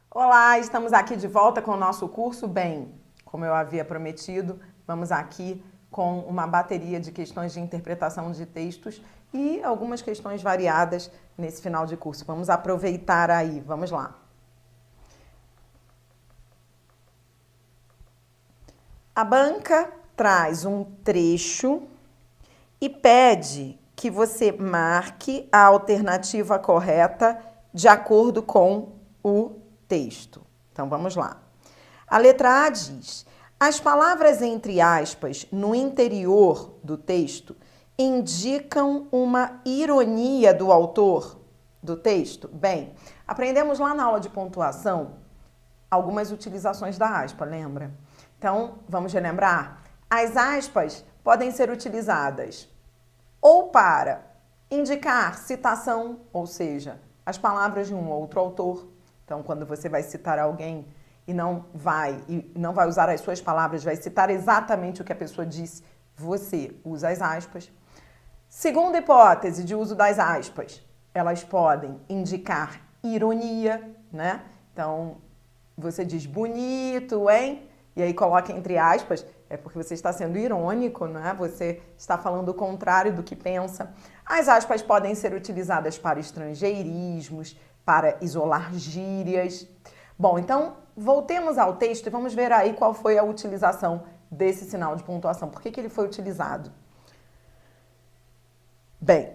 Olá, estamos aqui de volta com o nosso curso. Bem, como eu havia prometido, vamos aqui com uma bateria de questões de interpretação de textos e algumas questões variadas nesse final de curso. Vamos aproveitar aí, vamos lá. A banca traz um trecho e pede que você marque a alternativa correta de acordo com o texto. Então, vamos lá. A letra A diz: as palavras entre aspas no interior do texto indicam uma ironia do autor do texto? Bem, aprendemos lá na aula de pontuação algumas utilizações da aspa, lembra? Então, vamos relembrar? As aspas podem ser utilizadas ou para indicar citação, ou seja, as palavras de um outro autor. Então, quando você vai citar alguém e não vai usar as suas palavras, vai citar exatamente o que a pessoa disse, você usa as aspas. Segunda hipótese de uso das aspas, elas podem indicar ironia, né? Então, você diz bonito, hein? E aí coloca entre aspas, é porque você está sendo irônico, né? Você está falando o contrário do que pensa. As aspas podem ser utilizadas para estrangeirismos, para isolar gírias. Bom, então voltemos ao texto e vamos ver aí qual foi a utilização desse sinal de pontuação. Por que ele foi utilizado? Bem,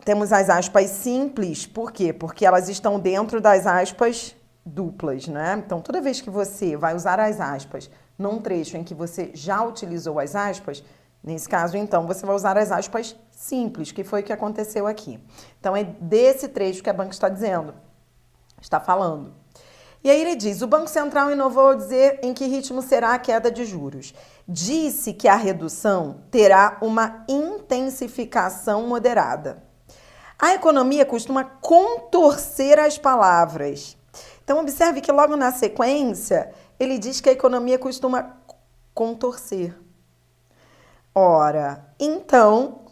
temos as aspas simples, por quê? Porque elas estão dentro das aspas duplas, né? Então, toda vez que você vai usar as aspas num trecho em que você já utilizou as aspas, nesse caso, então, você vai usar as aspas simples, que foi o que aconteceu aqui. Então, é desse trecho que a banca está dizendo, está falando. E aí ele diz: o Banco Central inovou ao dizer em que ritmo será a queda de juros. Disse que a redução terá uma intensificação moderada. A economia costuma contorcer as palavras. Então, observe que logo na sequência, ele diz que a economia costuma contorcer. Ora, então,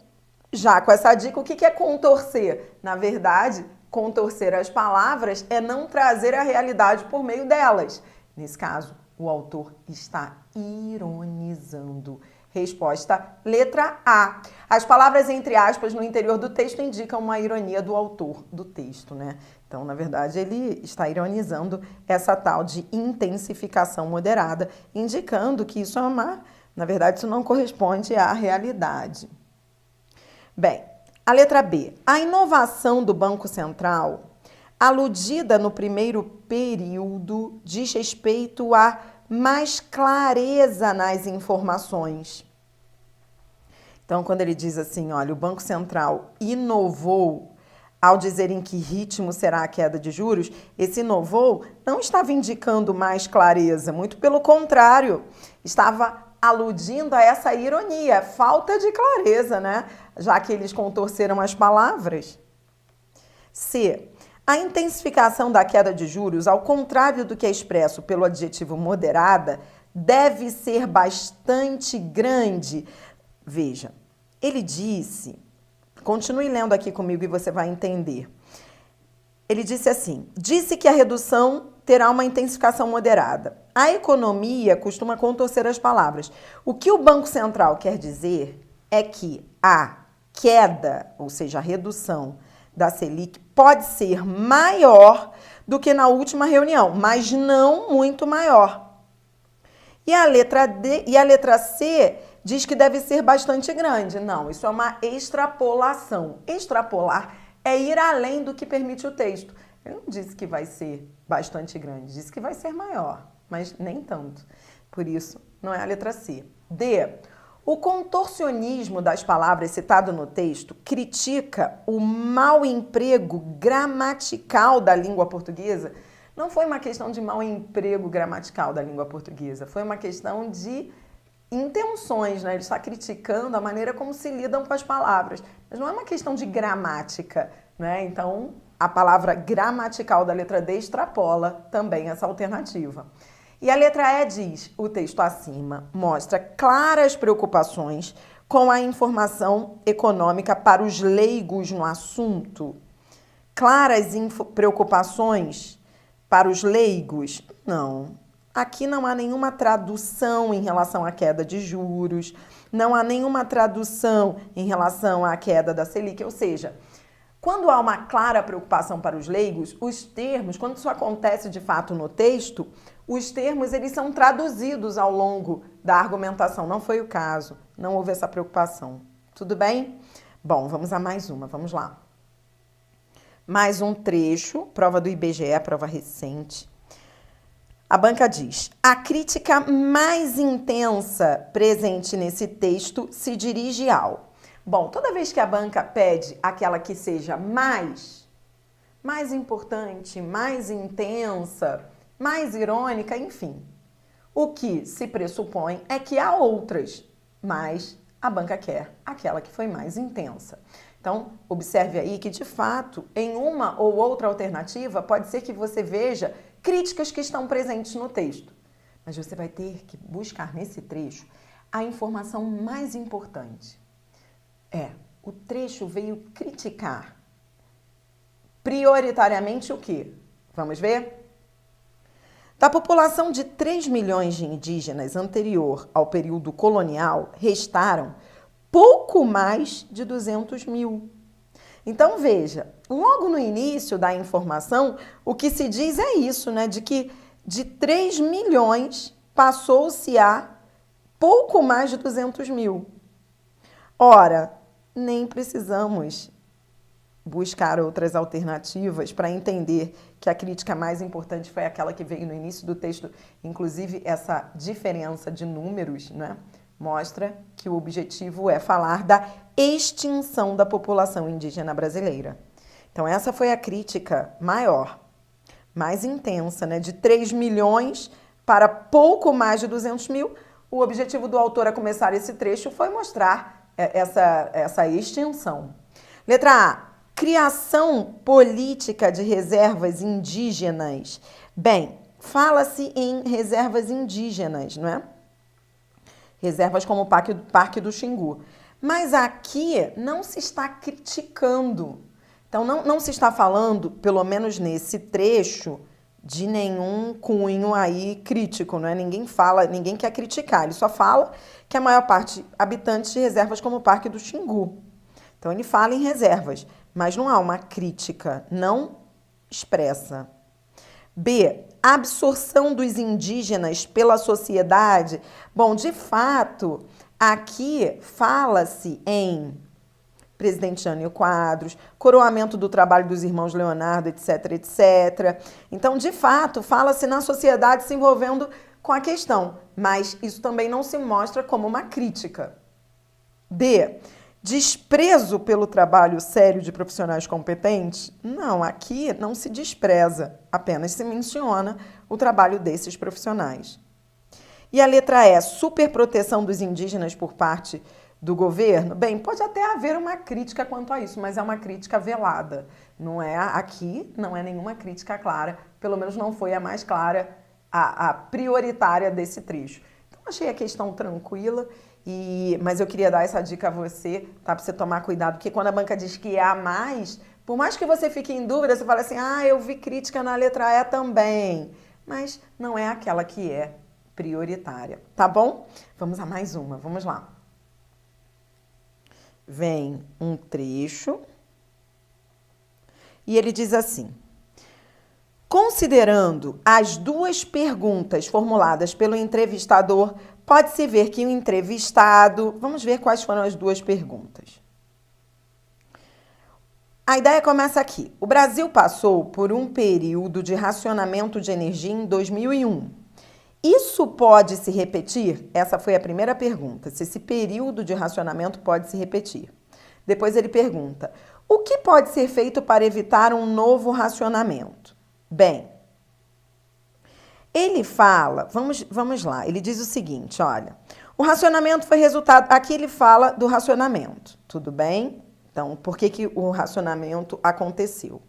já com essa dica, o que é contorcer? Na verdade, contorcer as palavras é não trazer a realidade por meio delas. Nesse caso, o autor está ironizando. Resposta, letra A. As palavras entre aspas no interior do texto indicam uma ironia do autor do texto, né? Então, na verdade, ele está ironizando essa tal de intensificação moderada, indicando que isso é na verdade, isso não corresponde à realidade. Bem, a letra B. A inovação do Banco Central, aludida no primeiro período, diz respeito a mais clareza nas informações. Então, quando ele diz assim, olha, o Banco Central inovou ao dizer em que ritmo será a queda de juros, esse inovou não estava indicando mais clareza, muito pelo contrário, estava aludindo a essa ironia, falta de clareza, né? Já que eles contorceram as palavras. C. A intensificação da queda de juros, ao contrário do que é expresso pelo adjetivo moderada, deve ser bastante grande. Veja, ele disse, continue lendo aqui comigo e você vai entender. Ele disse assim: disse que a redução terá uma intensificação moderada. A economia costuma contorcer as palavras. O que o Banco Central quer dizer é que a queda, ou seja, a redução da Selic pode ser maior do que na última reunião, mas não muito maior. E a letra C diz que deve ser bastante grande. Não, isso é uma extrapolação. Extrapolar é ir além do que permite o texto. Ele não disse que vai ser bastante grande, disse que vai ser maior, mas nem tanto. Por isso, não é a letra C. D. O contorcionismo das palavras citado no texto critica o mau emprego gramatical da língua portuguesa. Não foi uma questão de mau emprego gramatical da língua portuguesa, foi uma questão de intenções, né? Ele está criticando a maneira como se lidam com as palavras, mas não é uma questão de gramática, né? Então, a palavra gramatical da letra D extrapola também essa alternativa. E a letra E diz: o texto acima mostra claras preocupações com a informação econômica para os leigos no assunto. Claras preocupações para os leigos? Não. Aqui não há nenhuma tradução em relação à queda de juros, não há nenhuma tradução em relação à queda da Selic, ou seja, quando há uma clara preocupação para os leigos, os termos, quando isso acontece de fato no texto, os termos eles são traduzidos ao longo da argumentação. Não foi o caso, não houve essa preocupação. Tudo bem? Bom, vamos a mais uma, vamos lá. Mais um trecho, prova do IBGE, prova recente. A banca diz: a crítica mais intensa presente nesse texto se dirige ao... Bom, toda vez que a banca pede aquela que seja mais importante, mais intensa, mais irônica, enfim, o que se pressupõe é que há outras, mas a banca quer aquela que foi mais intensa. Então, observe aí que, de fato, em uma ou outra alternativa, pode ser que você veja críticas que estão presentes no texto. Mas você vai ter que buscar nesse trecho a informação mais importante. O trecho veio criticar prioritariamente o quê? Vamos ver? Da população de 3 milhões de indígenas anterior ao período colonial, restaram pouco mais de 200 mil. Então, veja, logo no início da informação, o que se diz é isso, né? De que de 3 milhões passou-se a pouco mais de 200 mil. Ora, nem precisamos buscar outras alternativas para entender que a crítica mais importante foi aquela que veio no início do texto. Inclusive, essa diferença de números, né, mostra que o objetivo é falar da extinção da população indígena brasileira. Então, essa foi a crítica maior, mais intensa, né, de 3 milhões para pouco mais de 200 mil. O objetivo do autor a começar esse trecho foi mostrar essa extinção. Letra A. Criação política de reservas indígenas. Bem, fala-se em reservas indígenas, não é? Reservas como o Parque do Xingu. Mas aqui não se está criticando. Então, não se está falando, pelo menos nesse trecho, de nenhum cunho aí crítico, não é? Ninguém quer criticar. Ele só fala que a maior parte habitantes de reservas como o Parque do Xingu. Então, ele fala em reservas, mas não há uma crítica, não expressa. B. Absorção dos indígenas pela sociedade. Bom, de fato, aqui fala-se em presidente Jânio Quadros, coroamento do trabalho dos irmãos Leonardo, etc, etc. Então, de fato, fala-se na sociedade se envolvendo com a questão, mas isso também não se mostra como uma crítica. D. Desprezo pelo trabalho sério de profissionais competentes? Não, aqui não se despreza, apenas se menciona o trabalho desses profissionais. E a letra E, superproteção dos indígenas por parte do governo? Bem, pode até haver uma crítica quanto a isso, mas é uma crítica velada. Não é aqui, não é nenhuma crítica clara, pelo menos não foi a mais clara, a prioritária desse trecho. Então, achei a questão tranquila. Mas eu queria dar essa dica a você, tá? Para você tomar cuidado, porque quando a banca diz que há mais, por mais que você fique em dúvida, você fala assim, eu vi crítica na letra E também, mas não é aquela que é prioritária, tá bom? Vamos a mais uma, vamos lá. Vem um trecho e ele diz assim: considerando as duas perguntas formuladas pelo entrevistador, pode-se ver que o entrevistado... Vamos ver quais foram as duas perguntas. A ideia começa aqui. O Brasil passou por um período de racionamento de energia em 2001. Isso pode se repetir? Essa foi a primeira pergunta, se esse período de racionamento pode se repetir. Depois ele pergunta, o que pode ser feito para evitar um novo racionamento? Bem, ele fala, vamos lá, ele diz o seguinte, olha, o racionamento foi resultado, aqui ele fala do racionamento, tudo bem? Então, por que o racionamento aconteceu?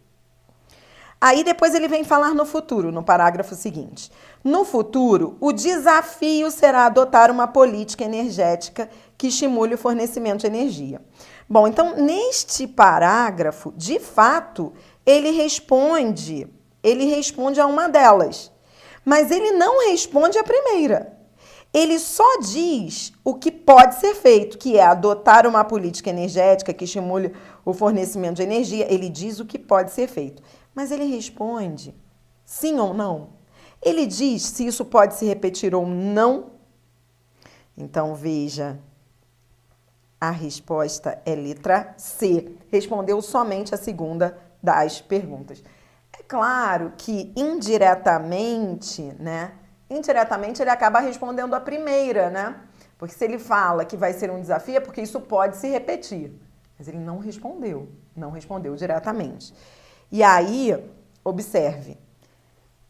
Aí depois ele vem falar no futuro, no parágrafo seguinte. No futuro, o desafio será adotar uma política energética que estimule o fornecimento de energia. Bom, então, neste parágrafo, de fato, ele responde ele responde a uma delas. Mas ele não responde a primeira. Ele só diz o que pode ser feito, que é adotar uma política energética que estimule o fornecimento de energia. Ele diz o que pode ser feito. Mas ele responde sim ou não. Ele diz se isso pode se repetir ou não. Então, veja, a resposta é letra C. Respondeu somente a segunda das perguntas. É claro que indiretamente, né? Indiretamente ele acaba respondendo a primeira, né? Porque se ele fala que vai ser um desafio é porque isso pode se repetir. Mas ele não respondeu diretamente. E aí, observe,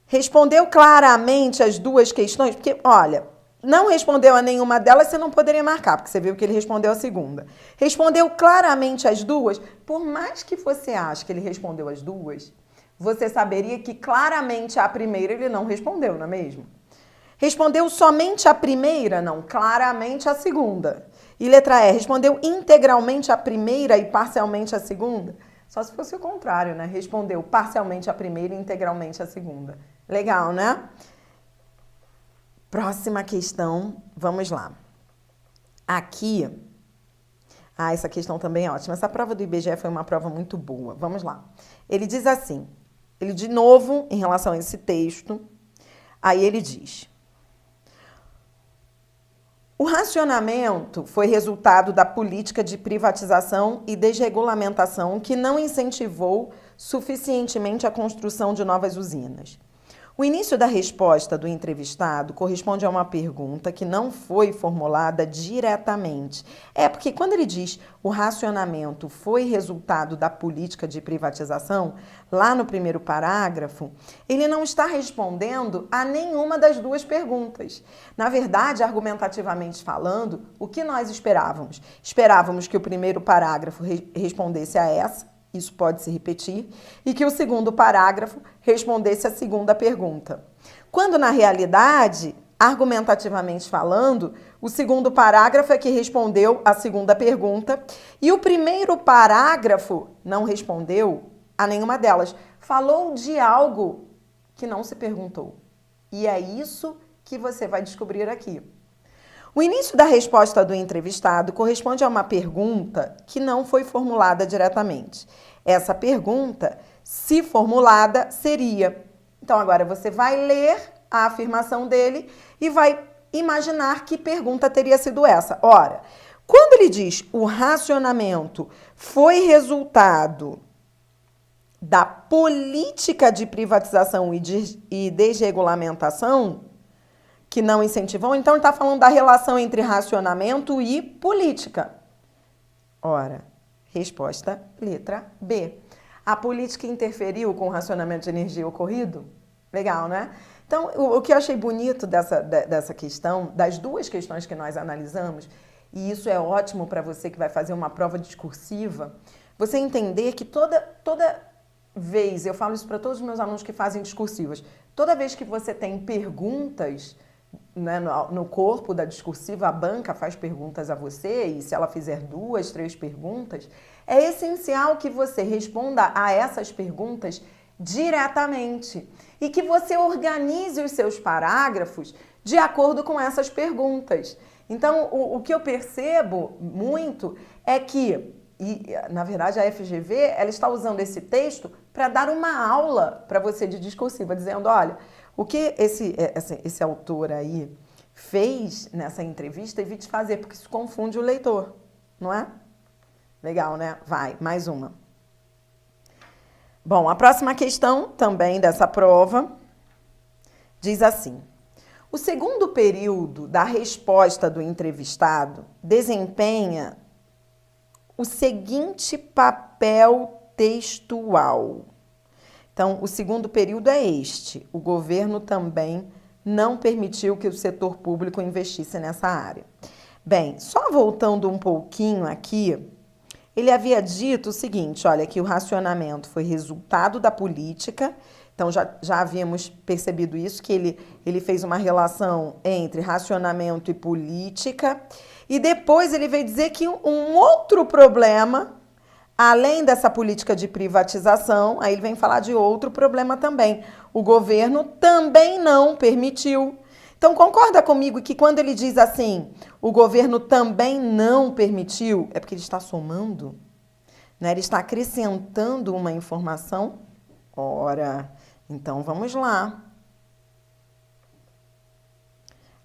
respondeu claramente as duas questões, porque, olha, não respondeu a nenhuma delas, você não poderia marcar, porque você viu que ele respondeu a segunda. Respondeu claramente as duas, por mais que você ache que ele respondeu as duas, você saberia que claramente a primeira ele não respondeu, não é mesmo? Respondeu somente a primeira? Não, claramente a segunda. E letra E, respondeu integralmente a primeira e parcialmente a segunda? Só se fosse o contrário, né? Respondeu parcialmente a primeira e integralmente a segunda. Legal, né? Próxima questão, vamos lá. Aqui, essa questão também é ótima. Essa prova do IBGE foi uma prova muito boa. Vamos lá. Ele diz assim, ele de novo, em relação a esse texto, aí ele diz: o racionamento foi resultado da política de privatização e desregulamentação que não incentivou suficientemente a construção de novas usinas. O início da resposta do entrevistado corresponde a uma pergunta que não foi formulada diretamente. Porque quando ele diz o racionamento foi resultado da política de privatização, lá no primeiro parágrafo, ele não está respondendo a nenhuma das duas perguntas. Na verdade, argumentativamente falando, o que nós esperávamos? Esperávamos que o primeiro parágrafo respondesse a essa, isso pode se repetir, e que o segundo parágrafo respondesse a segunda pergunta. Quando, na realidade, argumentativamente falando, o segundo parágrafo é que respondeu a segunda pergunta e o primeiro parágrafo não respondeu a nenhuma delas. Falou de algo que não se perguntou. E é isso que você vai descobrir aqui. O início da resposta do entrevistado corresponde a uma pergunta que não foi formulada diretamente. Essa pergunta, se formulada, seria... Então, agora você vai ler a afirmação dele e vai imaginar que pergunta teria sido essa. Ora, quando ele diz o racionamento foi resultado da política de privatização e desregulamentação, que não incentivam, então ele está falando da relação entre racionamento e política. Ora, resposta letra B. A política interferiu com o racionamento de energia ocorrido? Legal, né? Então, o que eu achei bonito dessa questão, das duas questões que nós analisamos, e isso é ótimo para você que vai fazer uma prova discursiva, você entender que toda vez, eu falo isso para todos os meus alunos que fazem discursivas, toda vez que você tem perguntas, né, no corpo da discursiva, a banca faz perguntas a você, e se ela fizer 2, 3 perguntas, é essencial que você responda a essas perguntas diretamente e que você organize os seus parágrafos de acordo com essas perguntas. Então, o que eu percebo muito é que, na verdade, a FGV ela está usando esse texto para dar uma aula para você de discursiva, dizendo, olha, o que esse autor aí fez nessa entrevista, evite fazer, porque isso confunde o leitor, não é? Legal, né? Vai, mais uma. Bom, a próxima questão também dessa prova diz assim: o segundo período da resposta do entrevistado desempenha o seguinte papel textual. Então, o segundo período é este. O governo também não permitiu que o setor público investisse nessa área. Bem, só voltando um pouquinho aqui, ele havia dito o seguinte, olha, que o racionamento foi resultado da política. Então, já havíamos percebido isso, que ele fez uma relação entre racionamento e política. E depois ele veio dizer que um outro problema Além dessa política de privatização, aí ele vem falar de outro problema também. O governo também não permitiu. Então, concorda comigo que quando ele diz assim, o governo também não permitiu, é porque ele está somando, né? Ele está acrescentando uma informação? Ora, então vamos lá.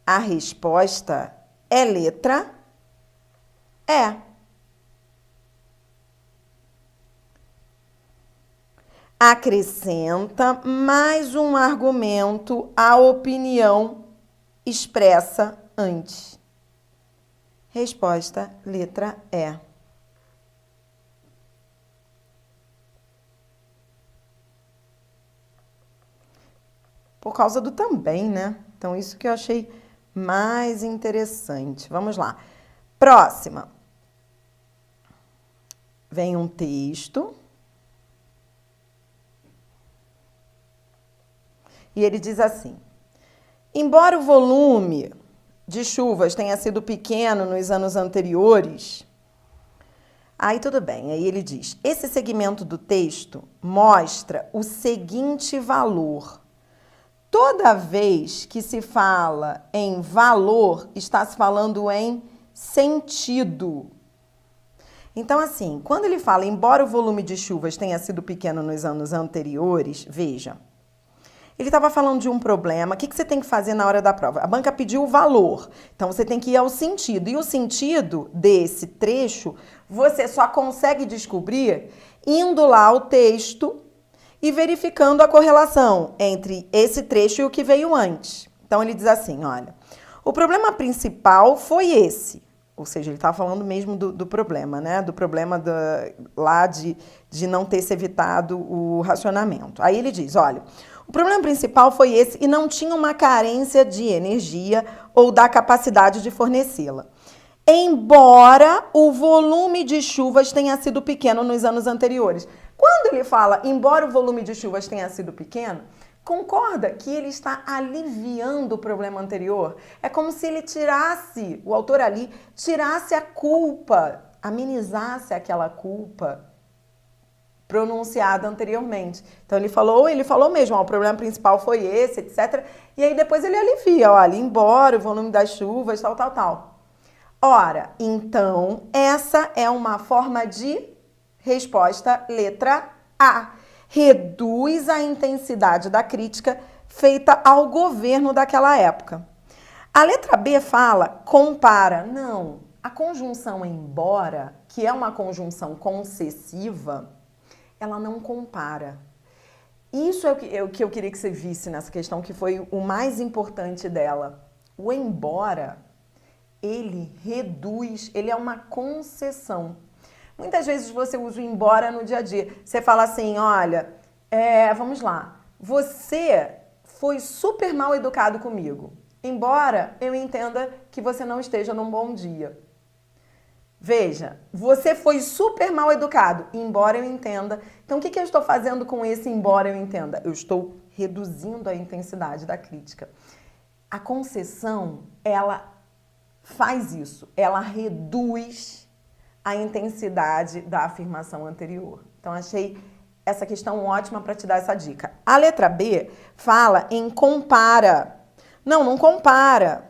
A resposta é letra E. Acrescenta mais um argumento à opinião expressa antes. Resposta, letra E. Por causa do também, né? Então, isso que eu achei mais interessante. Vamos lá. Próxima. Vem um texto. E ele diz assim: embora o volume de chuvas tenha sido pequeno nos anos anteriores, aí tudo bem, aí ele diz, esse segmento do texto mostra o seguinte valor. Toda vez que se fala em valor, está se falando em sentido. Então, assim, quando ele fala, embora o volume de chuvas tenha sido pequeno nos anos anteriores, veja, ele estava falando de um problema. O que você tem que fazer na hora da prova? A banca pediu o valor. Então, você tem que ir ao sentido. E o sentido desse trecho, você só consegue descobrir indo lá ao texto e verificando a correlação entre esse trecho e o que veio antes. Então, ele diz assim, olha, o problema principal foi esse. Ou seja, ele está falando mesmo do problema, né? Do problema lá de não ter se evitado o racionamento. Aí ele diz, olha, o problema principal foi esse e não tinha uma carência de energia ou da capacidade de fornecê-la. Embora o volume de chuvas tenha sido pequeno nos anos anteriores. Quando ele fala, embora o volume de chuvas tenha sido pequeno, concorda que ele está aliviando o problema anterior? É como se ele tirasse, o autor ali, tirasse a culpa, amenizasse aquela culpa pronunciada anteriormente. Então ele falou mesmo, ó, o problema principal foi esse, etc. E aí depois ele alivia, olha, embora o volume das chuvas, tal. Ora, então, essa é uma forma de resposta letra A. Reduz a intensidade da crítica feita ao governo daquela época. A letra B fala compara. Não, a conjunção embora, que é uma conjunção concessiva, ela não compara. Isso é o que eu queria que você visse nessa questão, que foi o mais importante dela. O embora, ele reduz, ele é uma concessão. Muitas vezes você usa o embora no dia a dia. Você fala assim, olha, vamos lá, você foi super mal educado comigo, embora eu entenda que você não esteja num bom dia. Veja, você foi super mal educado, embora eu entenda. Então, o que eu estou fazendo com esse embora eu entenda? Eu estou reduzindo a intensidade da crítica. A concessão, ela faz isso, ela reduz a intensidade da afirmação anterior. Então, achei essa questão ótima para te dar essa dica. A letra B fala em compara. Não compara.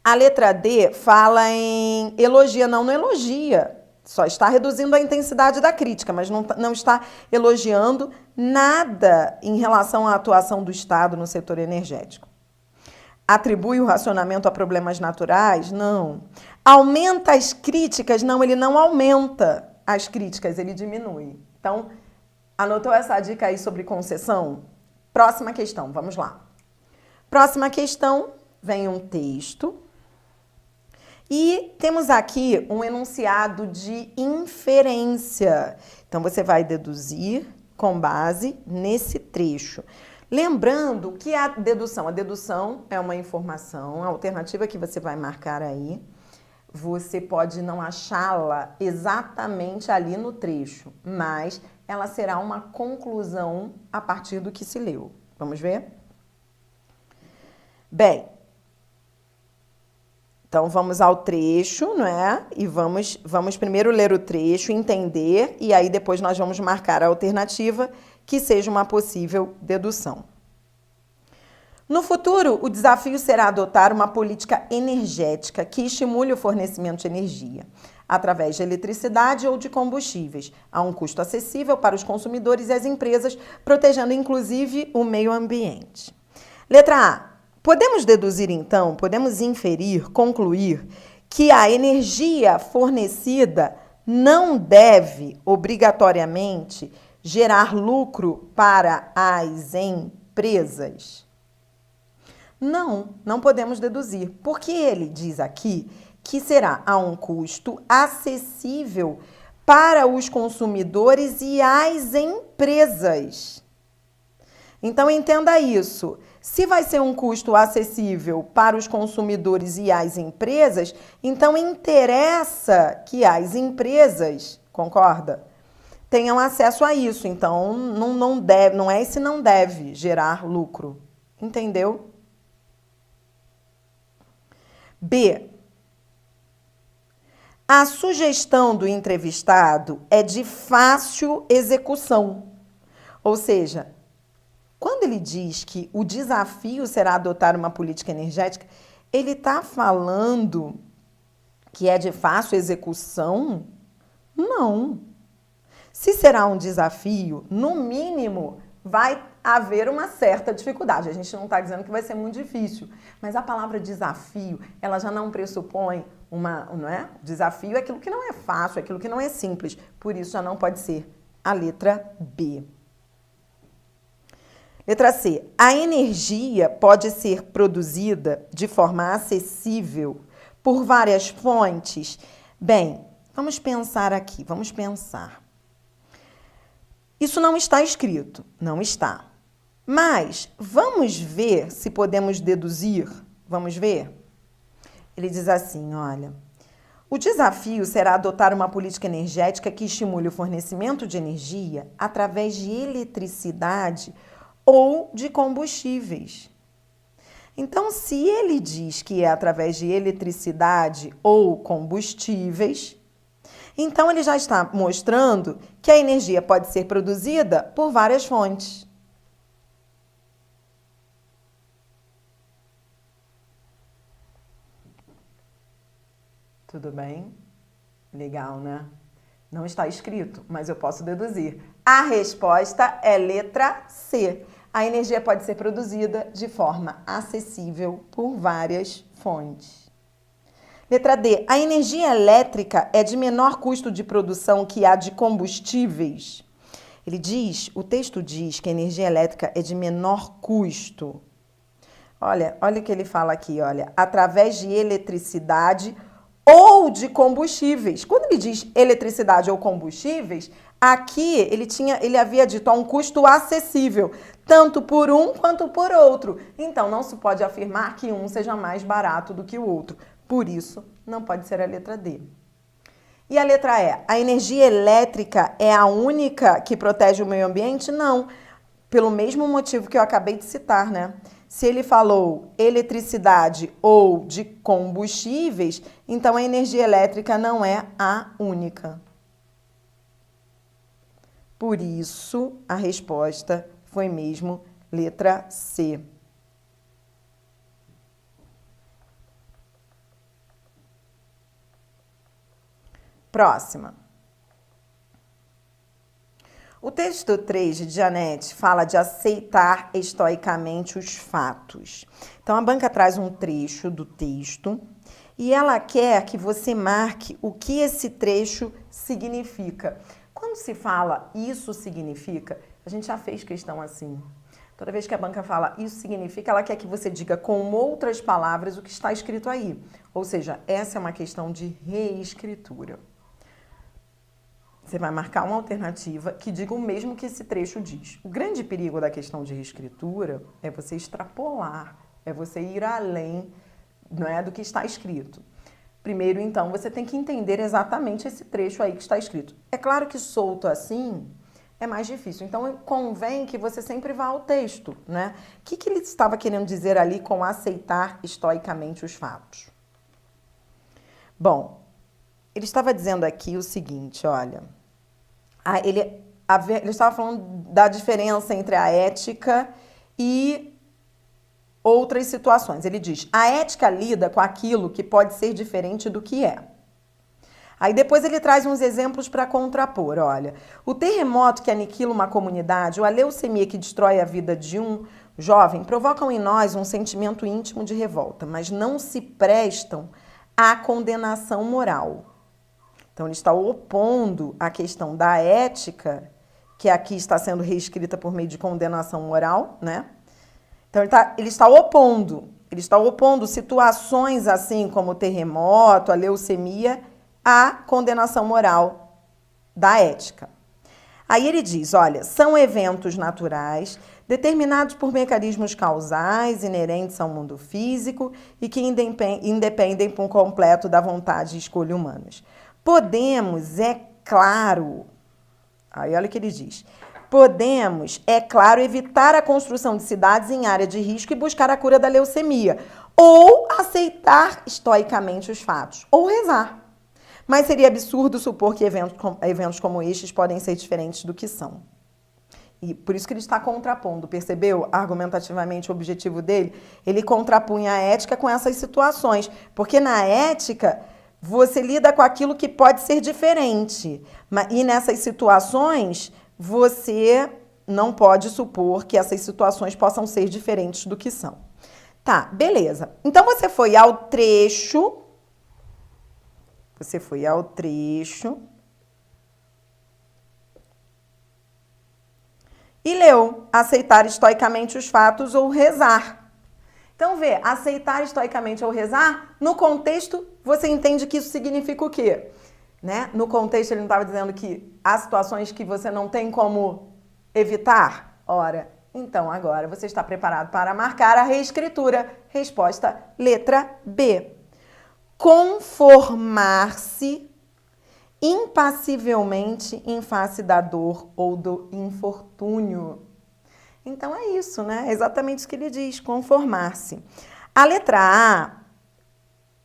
A letra D fala em elogia. Não elogia. Só está reduzindo a intensidade da crítica, mas não está elogiando nada em relação à atuação do Estado no setor energético. Atribui o racionamento a problemas naturais? Não. Aumenta as críticas? Não, ele não aumenta as críticas, ele diminui. Então, anotou essa dica aí sobre concessão? Próxima questão, vamos lá. Próxima questão, vem um texto. E temos aqui um enunciado de inferência. Então, você vai deduzir com base nesse trecho. Lembrando que a dedução é uma informação, a alternativa que você vai marcar aí, você pode não achá-la exatamente ali no trecho, mas ela será uma conclusão a partir do que se leu. Vamos ver? Bem, Então, vamos ao trecho, não é? E vamos primeiro ler o trecho, entender, e aí depois nós vamos marcar a alternativa que seja uma possível dedução. No futuro, o desafio será adotar uma política energética que estimule o fornecimento de energia, através de eletricidade ou de combustíveis, a um custo acessível para os consumidores e as empresas, protegendo inclusive o meio ambiente. Letra A. Podemos deduzir, então, podemos inferir, concluir, que a energia fornecida não deve, obrigatoriamente, gerar lucro para as empresas? Não podemos deduzir, porque ele diz aqui que será a um custo acessível para os consumidores e as empresas. Então, entenda isso. Se vai ser um custo acessível para os consumidores e as empresas, então interessa que as empresas, concorda? Tenham acesso a isso. Então, não é esse não deve gerar lucro. Entendeu? B. A sugestão do entrevistado é de fácil execução. Ou seja, quando ele diz que o desafio será adotar uma política energética, ele está falando que é de fácil execução? Não. Se será um desafio, no mínimo, vai haver uma certa dificuldade. A gente não está dizendo que vai ser muito difícil, mas a palavra desafio, ela já não pressupõe não é? Desafio é aquilo que não é fácil, é aquilo que não é simples. Por isso, já não pode ser a letra B. Letra C. A energia pode ser produzida de forma acessível por várias fontes? Bem, vamos pensar aqui, vamos pensar. Isso não está escrito, não está. Mas vamos ver se podemos deduzir. Vamos ver? Ele diz assim, olha, o desafio será adotar uma política energética que estimule o fornecimento de energia através de eletricidade ou de combustíveis. Então, se ele diz que é através de eletricidade ou combustíveis, então ele já está mostrando que a energia pode ser produzida por várias fontes. Tudo bem? Legal, né? Não está escrito, mas eu posso deduzir. A resposta é letra C. A energia pode ser produzida de forma acessível por várias fontes. Letra D. A energia elétrica é de menor custo de produção que a de combustíveis? O texto diz que a energia elétrica é de menor custo. Olha o que ele fala aqui, olha. Através de eletricidade ou de combustíveis. Quando ele diz eletricidade ou combustíveis, aqui ele havia dito a um custo acessível, tanto por um quanto por outro. Então, não se pode afirmar que um seja mais barato do que o outro. Por isso, não pode ser a letra D. E a letra E? A energia elétrica é a única que protege o meio ambiente? Não. Pelo mesmo motivo que eu acabei de citar, né? Se ele falou eletricidade ou de combustíveis, então a energia elétrica não é a única. Por isso, a resposta foi mesmo letra C. Próxima. O texto 3 de Janete fala de aceitar estoicamente os fatos. Então, a banca traz um trecho do texto e ela quer que você marque o que esse trecho significa. Quando se fala isso significa, a gente já fez questão assim. Toda vez que a banca fala isso significa, ela quer que você diga com outras palavras o que está escrito aí. Ou seja, essa é uma questão de reescritura. Você vai marcar uma alternativa que diga o mesmo que esse trecho diz. O grande perigo da questão de reescritura é você extrapolar, é você ir além, não é, do que está escrito. Primeiro, então, você tem que entender exatamente esse trecho aí que está escrito. É claro que solto assim é mais difícil. Então, convém que você sempre vá ao texto, né? O que ele estava querendo dizer ali com aceitar estoicamente os fatos? Bom, ele estava dizendo aqui o seguinte, olha, ele estava falando da diferença entre a ética e outras situações. Ele diz, a ética lida com aquilo que pode ser diferente do que é. Aí depois ele traz uns exemplos para contrapor, olha. O terremoto que aniquila uma comunidade ou a leucemia que destrói a vida de um jovem provocam em nós um sentimento íntimo de revolta, mas não se prestam à condenação moral. Então ele está opondo a questão da ética, que aqui está sendo reescrita por meio de condenação moral, né? Então ele está opondo situações assim como o terremoto, a leucemia, à condenação moral da ética. Aí ele diz, olha, são eventos naturais determinados por mecanismos causais inerentes ao mundo físico e que independem por completo da vontade e escolha humanas. Podemos, é claro, aí olha o que ele diz, podemos, é claro, evitar a construção de cidades em área de risco e buscar a cura da leucemia, ou aceitar estoicamente os fatos, ou rezar. Mas seria absurdo supor que eventos como estes podem ser diferentes do que são. E por isso que ele está contrapondo, percebeu argumentativamente o objetivo dele? Ele contrapunha a ética com essas situações, porque na ética você lida com aquilo que pode ser diferente. E nessas situações você não pode supor que essas situações possam ser diferentes do que são. Tá, beleza. Então você foi ao trecho... e leu aceitar estoicamente os fatos ou rezar. Então, vê, aceitar estoicamente ou rezar, no contexto, você entende que isso significa o quê? Né? No contexto, ele não estava dizendo que há situações que você não tem como evitar? Ora, então agora você está preparado para marcar a reescritura. Resposta, letra B. Conformar-se impassivelmente em face da dor ou do infortúnio. Então é isso, né? É exatamente isso que ele diz, conformar-se. A letra A,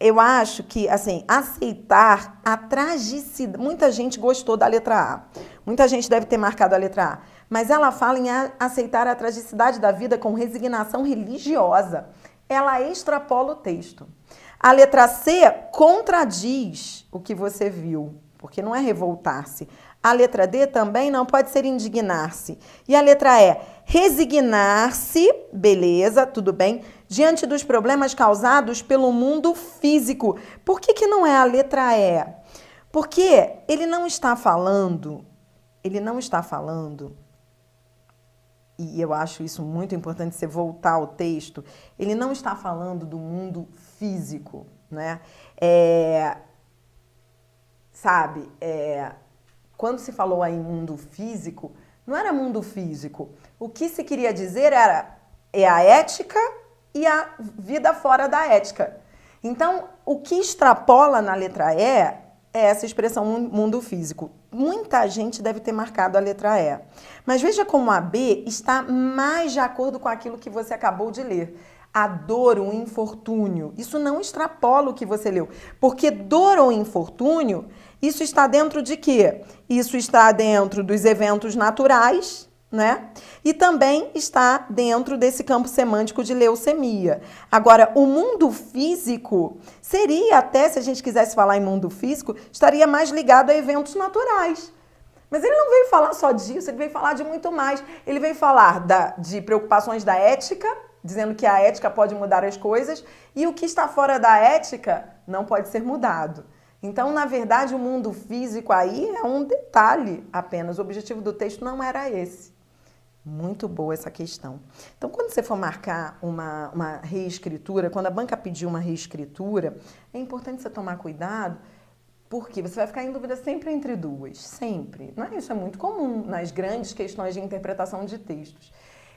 eu acho que, assim, aceitar a tragicidade... Muita gente gostou da letra A. Muita gente deve ter marcado a letra A. Mas ela fala em aceitar a tragicidade da vida com resignação religiosa. Ela extrapola o texto. A letra C contradiz o que você viu, porque não é revoltar-se. A letra D também não pode ser indignar-se. E a letra E, resignar-se, beleza, tudo bem, diante dos problemas causados pelo mundo físico. Por que não é a letra E? Porque ele não está falando, e eu acho isso muito importante, você voltar ao texto, ele não está falando do mundo físico, né? Quando se falou aí em mundo físico, não era mundo físico. O que se queria dizer era a ética e a vida fora da ética. Então, o que extrapola na letra E é essa expressão mundo físico. Muita gente deve ter marcado a letra E. Mas veja como a B está mais de acordo com aquilo que você acabou de ler. A dor, o infortúnio. Isso não extrapola o que você leu. Porque dor ou infortúnio, isso está dentro de quê? Isso está dentro dos eventos naturais, né? E também está dentro desse campo semântico de leucemia. Agora, o mundo físico seria até, se a gente quisesse falar em mundo físico, estaria mais ligado a eventos naturais. Mas ele não veio falar só disso, ele veio falar de muito mais. Ele veio falar de preocupações da ética, dizendo que a ética pode mudar as coisas, e o que está fora da ética não pode ser mudado. Então, na verdade, o mundo físico aí é um detalhe apenas. O objetivo do texto não era esse. Muito boa essa questão. Então, quando você for marcar uma reescritura, quando a banca pedir uma reescritura, é importante você tomar cuidado, porque você vai ficar em dúvida sempre entre duas. Sempre. Não é? Isso é muito comum nas grandes questões de interpretação de textos.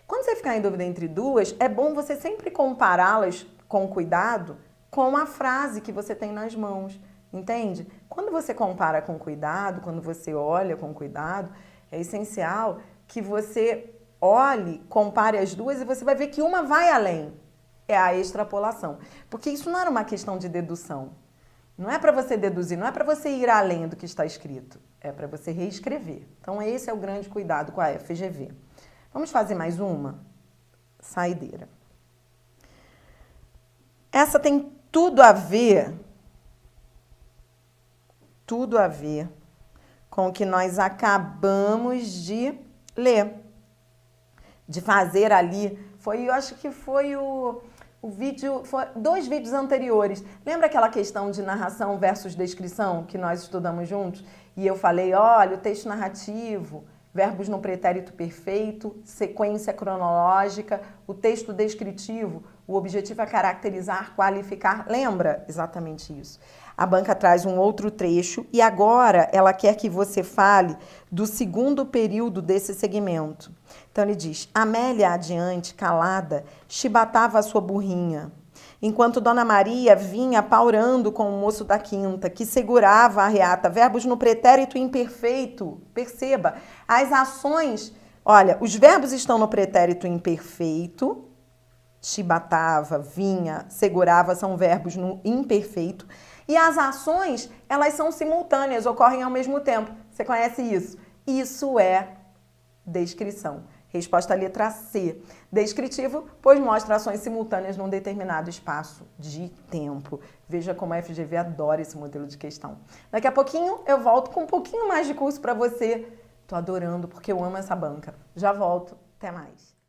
Quando você ficar em dúvida entre duas, é bom você sempre compará-las com cuidado com a frase que você tem nas mãos. Entende? Quando você compara com cuidado, quando você olha com cuidado, é essencial que você olhe, compare as duas e você vai ver que uma vai além. É a extrapolação. Porque isso não era uma questão de dedução. Não é para você deduzir, não é para você ir além do que está escrito, é para você reescrever. Então esse é o grande cuidado com a FGV. Vamos fazer mais uma? Saideira. Essa tem tudo a ver com o que nós acabamos de ler, de fazer ali. Eu acho que foi o vídeo, foi 2 vídeos anteriores. Lembra aquela questão de narração versus descrição que nós estudamos juntos? E eu falei, olha, o texto narrativo, verbos no pretérito perfeito, sequência cronológica, o texto descritivo, o objetivo é caracterizar, qualificar. Lembra? Exatamente isso. A banca traz um outro trecho e agora ela quer que você fale do segundo período desse segmento. Então ele diz, Amélia adiante, calada, chibatava a sua burrinha, enquanto Dona Maria vinha paurando com o moço da quinta, que segurava a reata. Verbos no pretérito imperfeito, perceba, as ações, olha, os verbos estão no pretérito imperfeito, chibatava, vinha, segurava, são verbos no imperfeito, e as ações, elas são simultâneas, ocorrem ao mesmo tempo. Você conhece isso? Isso é descrição. Resposta à letra C. Descritivo, pois mostra ações simultâneas num determinado espaço de tempo. Veja como a FGV adora esse modelo de questão. Daqui a pouquinho eu volto com um pouquinho mais de curso para você. Tô adorando porque eu amo essa banca. Já volto. Até mais.